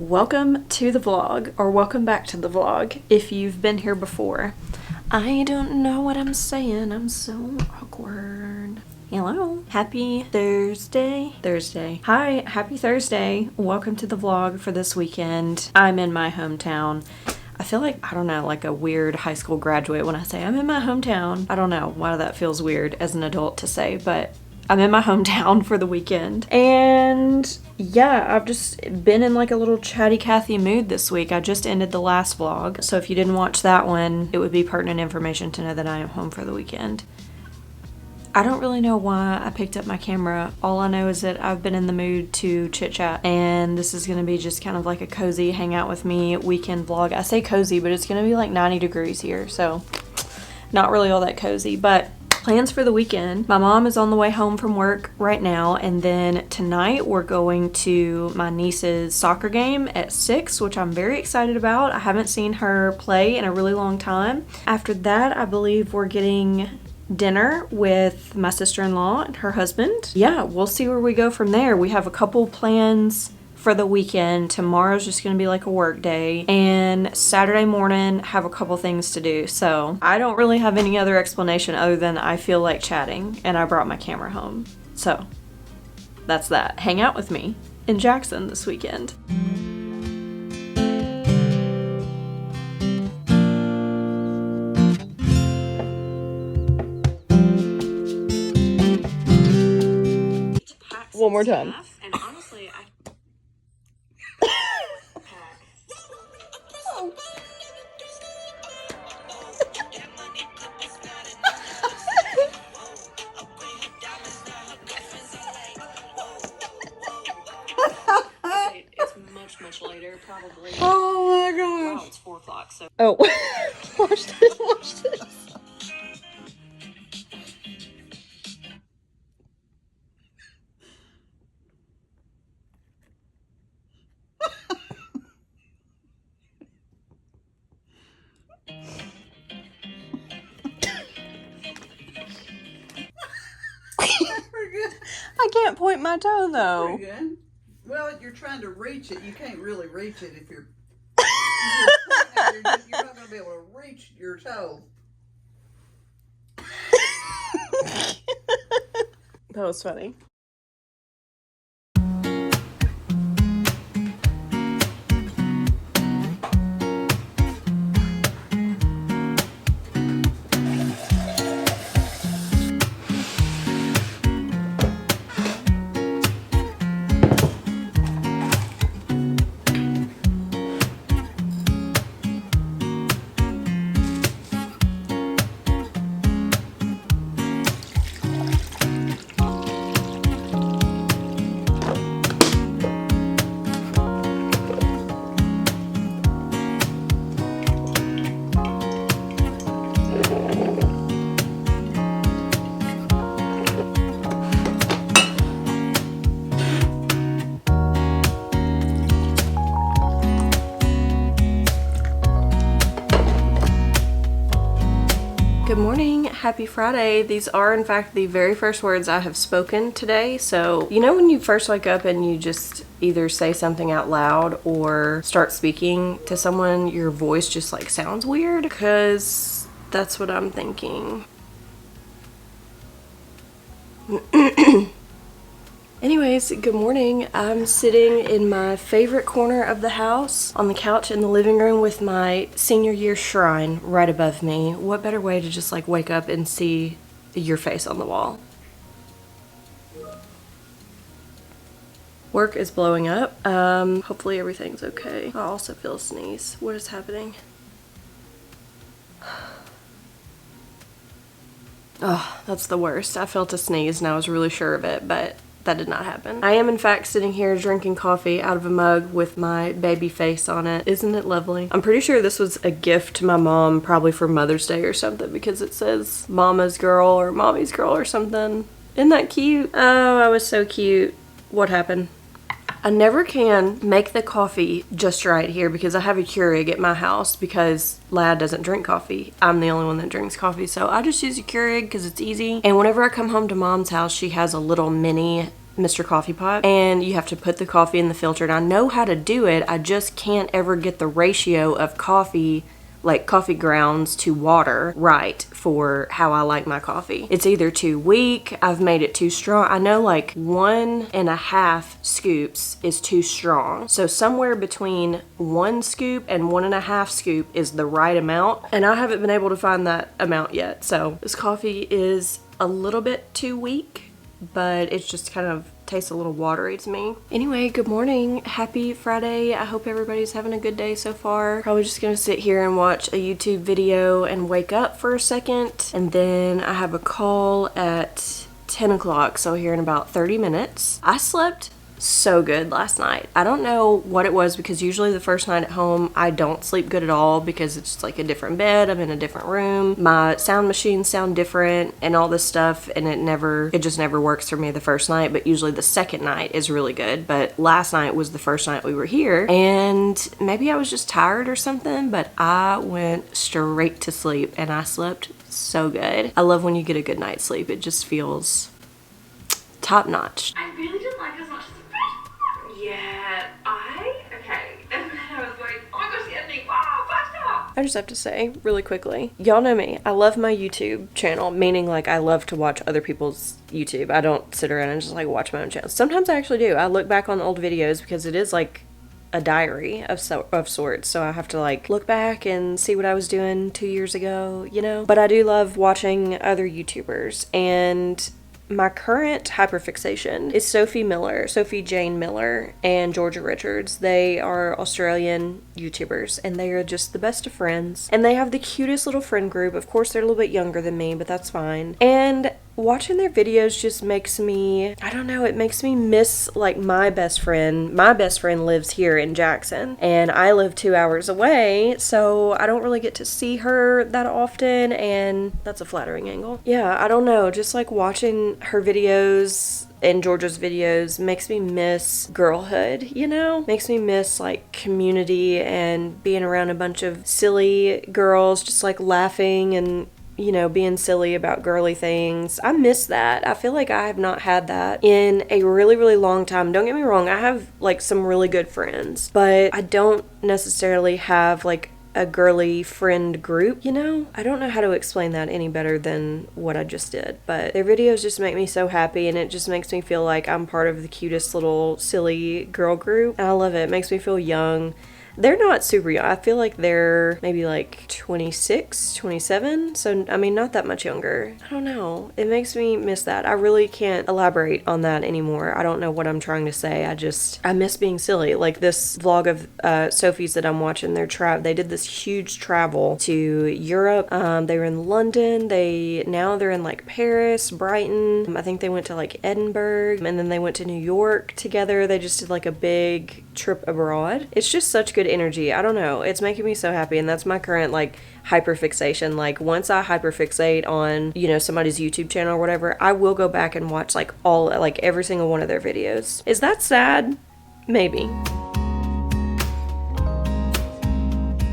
Welcome to the vlog, or welcome back to the vlog if you've been here before. I don't know what I'm saying, I'm so awkward. Hello, happy Thursday. Hi, happy Thursday. Welcome to the vlog for this weekend. I'm in my hometown. I feel like, I don't know, like a weird high school graduate when I say I'm in my hometown. I don't know why that feels weird as an adult to say, but I'm in my hometown for the weekend. And yeah, I've just been in like a little chatty Cathy mood this week. I just ended the last vlog, so if you didn't watch that one, it would be pertinent information to know that I am home for the weekend. I don't really know why I picked up my camera. All I know is that I've been in the mood to chit chat, and this is gonna be just kind of like a cozy hang out with me weekend vlog. I say cozy, but it's gonna be like 90 degrees here, so not really all that cozy, but plans for the weekend. My mom is on the way home from work right now, and then tonight we're going to my niece's soccer game at 6, which I'm very excited about. I haven't seen her play in a really long time. After that, I believe we're getting dinner with my sister-in-law and her husband. Yeah, we'll see where we go from there. We have a couple plans for the weekend. Tomorrow's just gonna be like a work day, and Saturday morning have a couple things to do. So I don't really have any other explanation other than I feel like chatting and I brought my camera home. So that's that. Hang out with me in Jackson this weekend. One more time. And honestly, much later, probably. Oh my gosh. Wow, it's 4 o'clock, so. Oh, watch this. I can't point my toe though. Pretty good. Well, you're trying to reach it. You can't really reach it if you're not going to be able to reach your toe. That was funny. Good morning, happy Friday. These are in fact the very first words I have spoken today. So, you know when you first wake up and you just either say something out loud or start speaking to someone, your voice just like sounds weird? Because that's what I'm thinking. Anyways, good morning. I'm sitting in my favorite corner of the house on the couch in the living room with my senior year shrine right above me. What better way to just like wake up and see your face on the wall? Work is blowing up. Hopefully everything's okay. I also feel a sneeze. What is happening? Oh, that's the worst. I felt a sneeze and I was really sure of it, but that did not happen. I am in fact sitting here drinking coffee out of a mug with my baby face on it. Isn't it lovely? I'm pretty sure this was a gift to my mom, probably for Mother's Day or something, because it says Mama's Girl or Mommy's Girl or something. Isn't that cute? Oh, I was so cute. What happened? I never can make the coffee just right here because I have a Keurig at my house because Lad doesn't drink coffee. I'm the only one that drinks coffee, so I just use a Keurig because it's easy. And whenever I come home to Mom's house, she has a little mini Mr. Coffee Pot, and you have to put the coffee in the filter, and I know how to do it. I just can't ever get the ratio of coffee, like coffee grounds to water, right for how I like my coffee. It's either too weak, I've made it too strong. I know like 1.5 scoops is too strong. So somewhere between 1 scoop and 1.5 scoop is the right amount, and I haven't been able to find that amount yet. So this coffee is a little bit too weak, but it's just kind of tastes a little watery to me. Anyway, good morning. Happy Friday. I hope everybody's having a good day so far. Probably just gonna sit here and watch a YouTube video and wake up for a second. And then I have a call at 10 o'clock, so here in about 30 minutes. I slept so good last night. I don't know what it was, because usually the first night at home I don't sleep good at all because it's like a different bed, I'm in a different room, my sound machines sound different and all this stuff, and it just never works for me the first night. But usually the second night is really good. But last night was the first night we were here, and maybe I was just tired or something, but I went straight to sleep and I slept so good. I love when you get a good night's sleep. It just feels top notch. I really didn't like it as much as the first one. Yeah, okay. And then I was like, oh my gosh, the ending, wow, faster! I just have to say, really quickly, y'all know me. I love my YouTube channel, meaning like I love to watch other people's YouTube. I don't sit around and just like watch my own channel. Sometimes I actually do. I look back on old videos because it is like a diary of sorts, so I have to like look back and see what I was doing 2 years ago, you know? But I do love watching other YouTubers, and my current hyperfixation is Sophie Jane Miller, and Georgia Richards. They are Australian YouTubers, and they are just the best of friends. And they have the cutest little friend group. Of course, they're a little bit younger than me, but that's fine. And watching their videos just makes me, I don't know, it makes me miss like my best friend. My best friend lives here in Jackson, and I live 2 hours away, so I don't really get to see her that often, and that's a flattering angle. Yeah, I don't know, just like watching her videos and Georgia's videos makes me miss girlhood, you know? Makes me miss like community and being around a bunch of silly girls just like laughing and, you know, being silly about girly things. I miss that. I feel like I have not had that in a really, really long time. Don't get me wrong, I have like some really good friends, but I don't necessarily have like a girly friend group, you know? I don't know how to explain that any better than what I just did, but their videos just make me so happy, and it just makes me feel like I'm part of the cutest little silly girl group, and I love it. It makes me feel young. They're not super young. I feel like they're maybe like 26, 27. So, I mean, not that much younger. I don't know. It makes me miss that. I really can't elaborate on that anymore. I don't know what I'm trying to say. I miss being silly. Like this vlog of Sophie's that I'm watching, they did this huge travel to Europe. They were in London. Now they're in like Paris, Brighton. I think they went to like Edinburgh, and then they went to New York together. They just did like a big trip abroad. It's just such good energy. I don't know. It's making me so happy, and that's my current like hyperfixation. Like once I hyperfixate on, you know, somebody's YouTube channel or whatever, I will go back and watch like every single one of their videos. Is that sad? Maybe.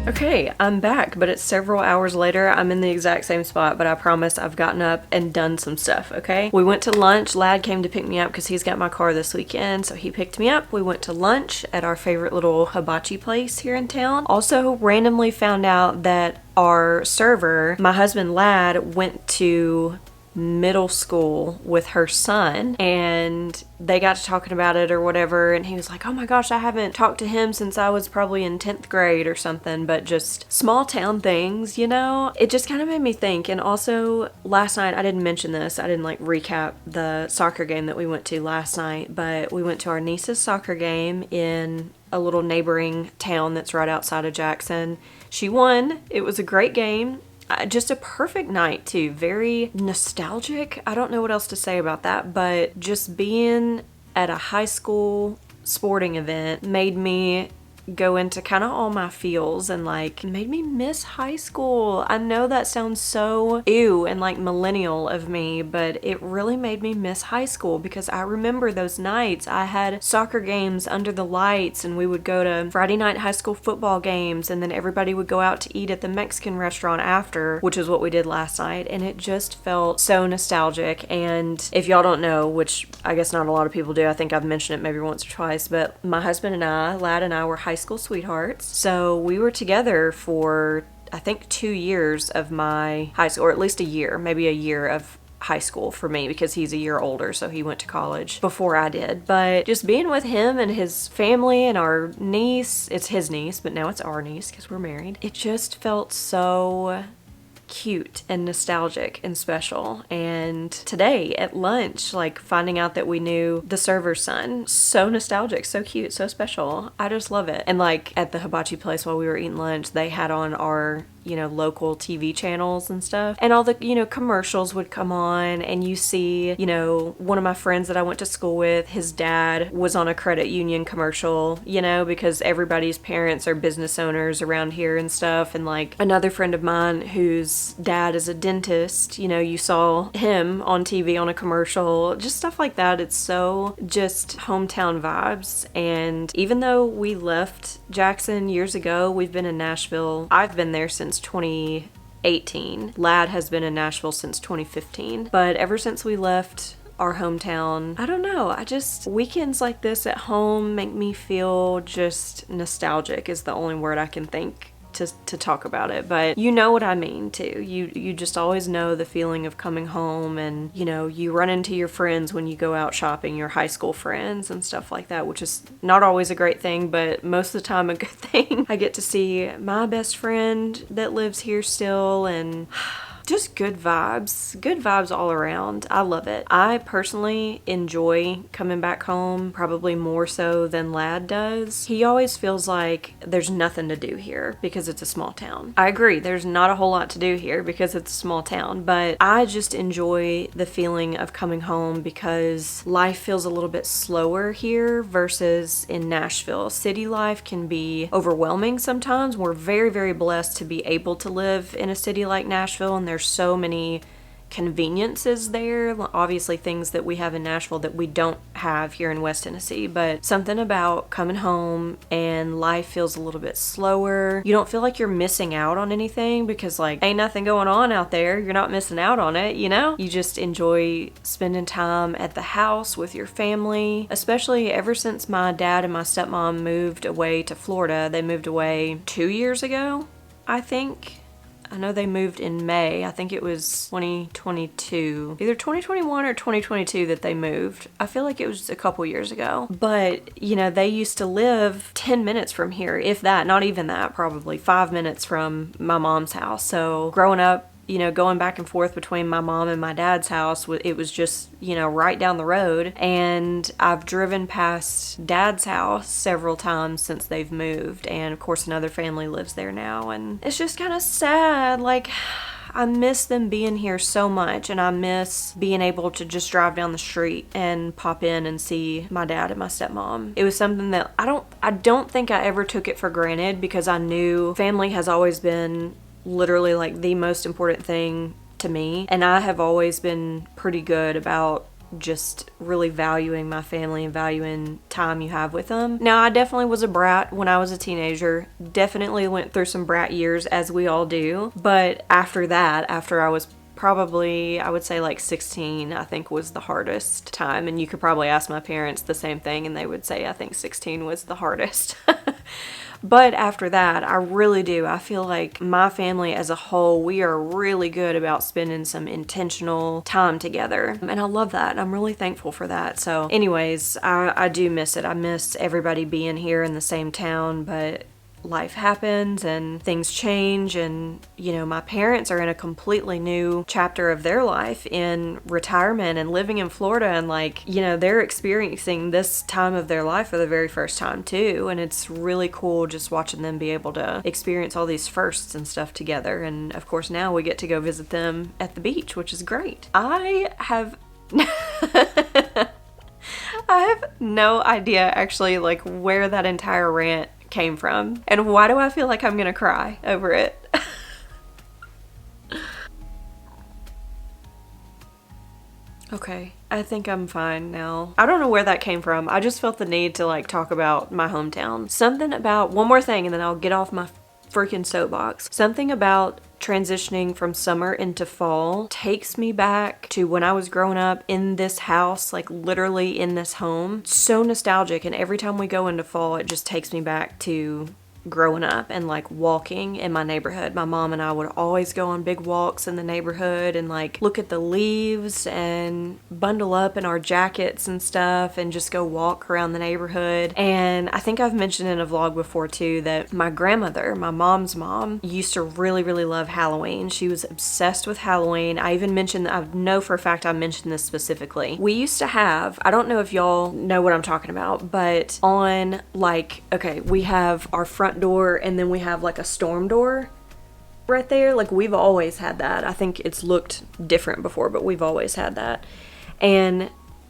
Okay, I'm back, but it's several hours later. I'm in the exact same spot, but I promise I've gotten up and done some stuff, okay? We went to lunch. Lad came to pick me up because he's got my car this weekend, so he picked me up. We went to lunch at our favorite little hibachi place here in town. Also, randomly found out that our server, my husband Lad, went to middle school with her son, and they got to talking about it or whatever, and he was like, oh my gosh, I haven't talked to him since I was probably in 10th grade or something. But just small town things, you know? It just kind of made me think. And also last night, I didn't mention this, I didn't like recap the soccer game that we went to last night, but we went to our niece's soccer game in a little neighboring town that's right outside of Jackson. She won. It was a great game. Just a perfect night too. Very nostalgic. I don't know what else to say about that, but just being at a high school sporting event made me go into kind of all my feels, and like made me miss high school. I know that sounds so ew and like millennial of me, but it really made me miss high school because I remember those nights. I had soccer games under the lights, and we would go to Friday night high school football games, and then everybody would go out to eat at the Mexican restaurant after, which is what we did last night, and it just felt so nostalgic. And if y'all don't know, which I guess not a lot of people do, I think I've mentioned it maybe once or twice, but my husband and I, Lad and I, were high school sweethearts. So we were together for I think 2 years of my high school, or at least a year, maybe a year of high school for me, because he's a year older, so he went to college before I did. But just being with him and his family and our niece, it's his niece, but now it's our niece because we're married, it just felt so cute and nostalgic and special. And today at lunch, like finding out that we knew the server's son, so nostalgic, so cute, so special. I just love it. And like at the hibachi place while we were eating lunch, they had on our local TV channels and stuff, and all the commercials would come on, and you see one of my friends that I went to school with, his dad was on a credit union commercial, because everybody's parents are business owners around here and stuff. And like another friend of mine whose dad is a dentist, you saw him on TV on a commercial, just stuff like that. It's so just hometown vibes. And even though we left Jackson years ago, we've been in Nashville. I've been there since 2018. Lad has been in Nashville since 2015. But ever since we left our hometown, I don't know, weekends like this at home make me feel just nostalgic is the only word I can think to talk about it. But you know what I mean too. You just always know the feeling of coming home, and you run into your friends when you go out shopping, your high school friends and stuff like that, which is not always a great thing, but most of the time a good thing. I get to see my best friend that lives here still, and just good vibes all around. I love it. I personally enjoy coming back home, probably more so than Lad does. He always feels like there's nothing to do here because it's a small town. I agree, there's not a whole lot to do here because it's a small town, but I just enjoy the feeling of coming home because life feels a little bit slower here versus in Nashville. City life can be overwhelming sometimes. We're very, very blessed to be able to live in a city like Nashville, and there's so many conveniences there. Obviously things that we have in Nashville that we don't have here in West Tennessee, but something about coming home and life feels a little bit slower. You don't feel like you're missing out on anything because like ain't nothing going on out there. You're not missing out on it, You just enjoy spending time at the house with your family, especially ever since my dad and my stepmom moved away to Florida. They moved away 2 years ago, I think. I know they moved in May. I think it was 2022. Either 2021 or 2022 that they moved. I feel like it was a couple years ago. But, they used to live 10 minutes from here, if that, not even that, probably 5 minutes from my mom's house. So growing up, going back and forth between my mom and my dad's house, it was just, right down the road. And I've driven past dad's house several times since they've moved. And of course, another family lives there now. And it's just kind of sad. Like, I miss them being here so much, and I miss being able to just drive down the street and pop in and see my dad and my stepmom. It was something that I don't think I ever took it for granted because I knew family has always been literally like the most important thing to me, and I have always been pretty good about just really valuing my family and valuing time you have with them. Now, I definitely was a brat when I was a teenager, definitely went through some brat years, as we all do, but after I was probably, I would say like 16, I think was the hardest time, and you could probably ask my parents the same thing and they would say I think 16 was the hardest. But after that, I really do. I feel like my family as a whole, we are really good about spending some intentional time together. And I love that. I'm really thankful for that. So anyways, I do miss it. I miss everybody being here in the same town, but life happens and things change, and my parents are in a completely new chapter of their life in retirement and living in Florida, and they're experiencing this time of their life for the very first time too, and it's really cool just watching them be able to experience all these firsts and stuff together. And of course now we get to go visit them at the beach, which is great. I have no idea actually where that entire rant came from. And why do I feel like I'm gonna cry over it? Okay, I think I'm fine now. I don't know where that came from. I just felt the need to like talk about my hometown. Something about, one more thing and then I'll get off my freaking soapbox. Something about transitioning from summer into fall takes me back to when I was growing up in this house, like literally in this home. So nostalgic, and every time we go into fall, it just takes me back to growing up and like walking in my neighborhood. My mom and I would always go on big walks in the neighborhood and like look at the leaves and bundle up in our jackets and stuff and just go walk around the neighborhood. And I think I've mentioned in a vlog before too that my grandmother, my mom's mom, used to really love Halloween. She was obsessed with Halloween. I even mentioned, I know for a fact I mentioned this specifically. We used to have, I don't know if y'all know what I'm talking about, but on like, okay, we have our front door and then we have like a storm door right there. Like we've always had that. I think it's looked different before, but we've always had that. And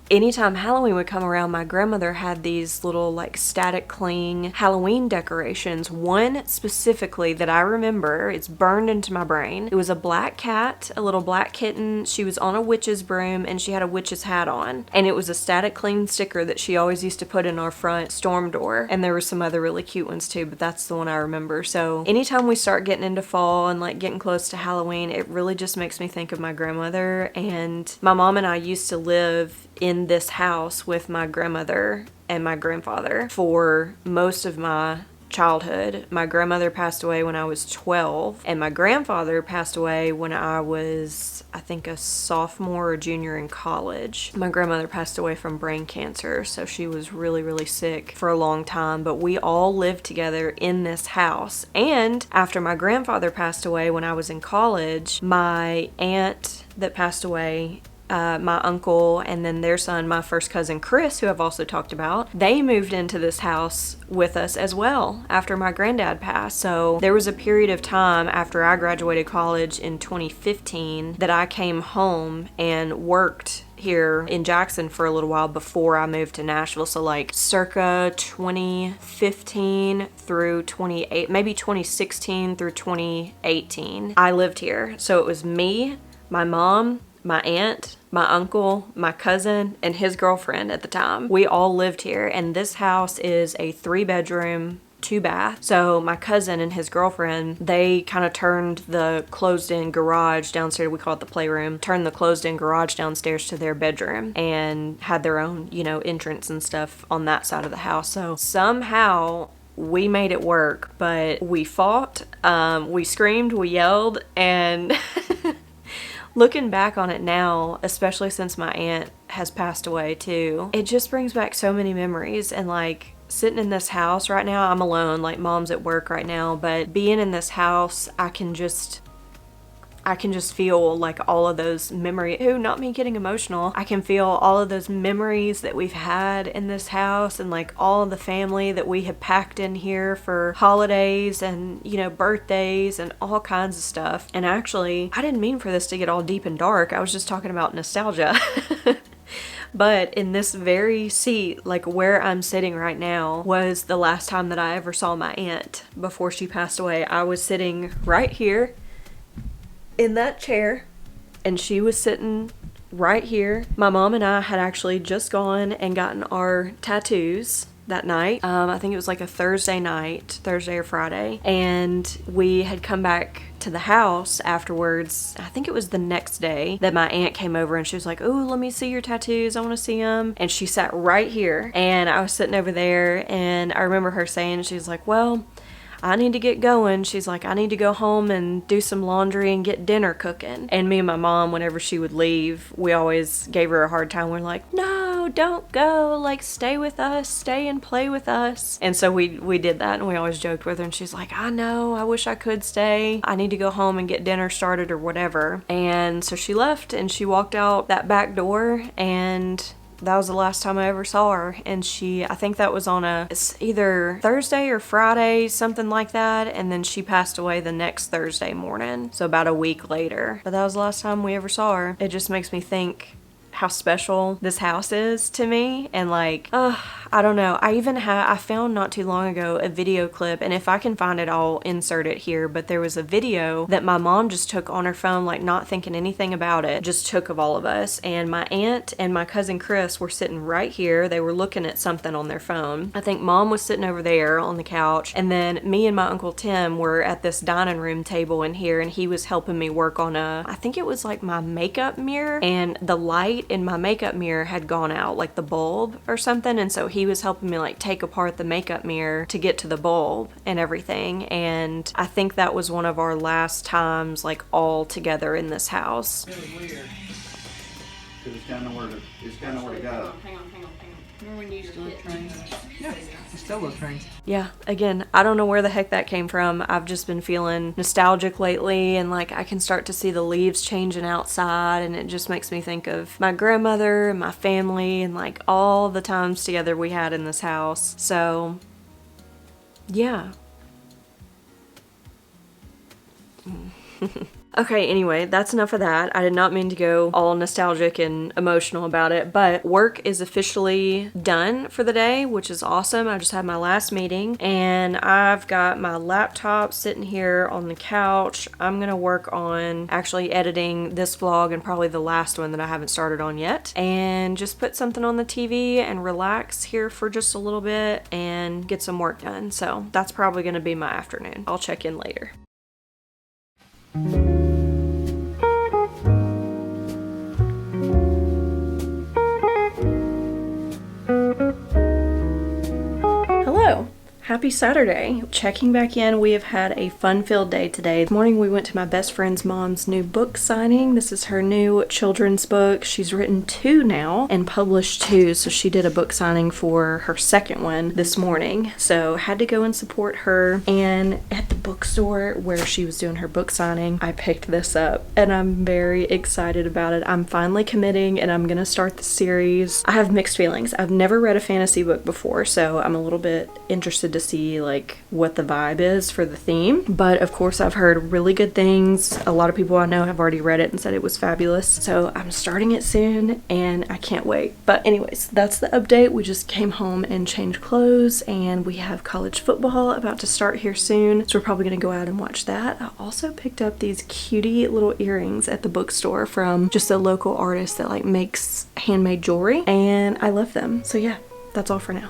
anytime Halloween would come around, my grandmother had these little like static cling Halloween decorations. One specifically that I remember, it's burned into my brain. It was a black cat, a little black kitten. She was on a witch's broom and she had a witch's hat on. And it was a static cling sticker that she always used to put in our front storm door. And there were some other really cute ones too, but that's the one I remember. So anytime we start getting into fall and like getting close to Halloween, it really just makes me think of my grandmother. And my mom and I used to live in this house with my grandmother and my grandfather for most of my childhood. My grandmother passed away when I was 12 and my grandfather passed away when I was, I think, a sophomore or junior in college. My grandmother passed away from brain cancer, so she was really sick for a long time, but we all lived together in this house. And after my grandfather passed away when I was in college, my aunt that passed away, my uncle, and then their son, my first cousin Chris, who I've also talked about, they moved into this house with us as well after my granddad passed. So there was a period of time after I graduated college in 2015 that I came home and worked here in Jackson for a little while before I moved to Nashville. So like circa 2015 through 2016 through 2018, I lived here. So it was me, my mom, my aunt, my uncle, my cousin, and his girlfriend at the time. We all lived here, and this house is a 3-bedroom, 2-bath. So my cousin and his girlfriend, they kind of turned the closed-in garage downstairs, we call it the playroom, turned the closed-in garage downstairs to their bedroom and had their own, you know, entrance and stuff on that side of the house. So somehow we made it work, but we fought, we screamed, we yelled, and looking back on it now, especially since my aunt has passed away too, it just brings back so many memories. And like sitting in this house right now, I'm alone, like mom's at work right now, but being in this house, I can just feel like all of those memories. Not me getting emotional. I can feel all of those memories that we've had in this house and like all of the family that we have packed in here for holidays and, you know, birthdays and all kinds of stuff. And actually, I didn't mean for this to get all deep and dark. I was just talking about nostalgia. But in this very seat, like where I'm sitting right now, was the last time that I ever saw my aunt before she passed away. I was sitting right here in that chair and she was sitting right here. My mom and I had actually just gone and gotten our tattoos that night. I think it was like a Thursday night, Thursday or Friday, and we had come back to the house afterwards. I think it was the next day that my aunt came over and she was like, "Oh, let me see your tattoos, I want to see them." And she sat right here and I was sitting over there, and I remember her saying, she's like, "Well, I need to get going." She's like, "I need to go home and do some laundry and get dinner cooking." And me and my mom, whenever she would leave, we always gave her a hard time. We're like, "No, don't go, like stay with us, stay and play with us." And so we did that, and we always joked with her, and she's like, "I know, I wish I could stay. I need to go home and get dinner started or whatever." And so she left and she walked out that back door, and that was the last time I ever saw her. And I think that was on it's either Thursday or Friday, something like that. And then she passed away the next Thursday morning, so about a week later. But that was the last time we ever saw her. It just makes me think how special this house is to me. And like, I don't know. I found not too long ago a video clip, and if I can find it, I'll insert it here. But there was a video that my mom just took on her phone, like not thinking anything about it, just took of all of us. And my aunt and my cousin Chris were sitting right here. They were looking at something on their phone. I think mom was sitting over there on the couch, and then me and my Uncle Tim were at this dining room table in here, and he was helping me work on I think it was like my makeup mirror, and the light in my makeup mirror had gone out, like the bulb or something, and so he was helping me like take apart the makeup mirror to get to the bulb and everything. And I think that was one of our last times like all together in this house. Really weird. Because it's got nowhere to go. Hang on. Remember when you used to hit trains? Yeah, it's still those trains. Yeah, again, I don't know where the heck that came from. I've just been feeling nostalgic lately, and like I can start to see the leaves changing outside, and it just makes me think of my grandmother and my family and like all the times together we had in this house. So, yeah. Okay, anyway, that's enough of that. I did not mean to go all nostalgic and emotional about it, but work is officially done for the day, which is awesome. I just had my last meeting, and I've got my laptop sitting here on the couch. I'm gonna work on actually editing this vlog and probably the last one that I haven't started on yet, and just put something on the TV and relax here for just a little bit and get some work done. So that's probably gonna be my afternoon. I'll check in later. Hello. Happy Saturday. Checking back in, we have had a fun-filled day today. This morning we went to my best friend's mom's new book signing. This is her new children's book. She's written 2 now and published 2, so she did a book signing for her second one this morning. So had to go and support her, and at the bookstore where she was doing her book signing, I picked this up, and I'm very excited about it. I'm finally committing, and I'm gonna start the series. I have mixed feelings. I've never read a fantasy book before, so I'm a little bit interested to see like what the vibe is for the theme, but of course I've heard really good things. A lot of people I know have already read it and said it was fabulous, so I'm starting it soon and I can't wait. But anyways, that's the update. We just came home and changed clothes, and we have college football about to start here soon, so we're probably gonna go out and watch that. I also picked up these cutie little earrings at the bookstore from just a local artist that like makes handmade jewelry, and I love them. So yeah, that's all for now.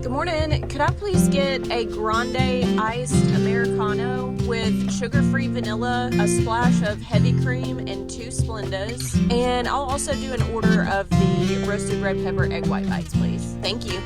Good morning. Could I please get a grande iced Americano with sugar-free vanilla, a splash of heavy cream, and 2 Splendas? And I'll also do an order of the roasted red pepper egg white bites, please. Thank you.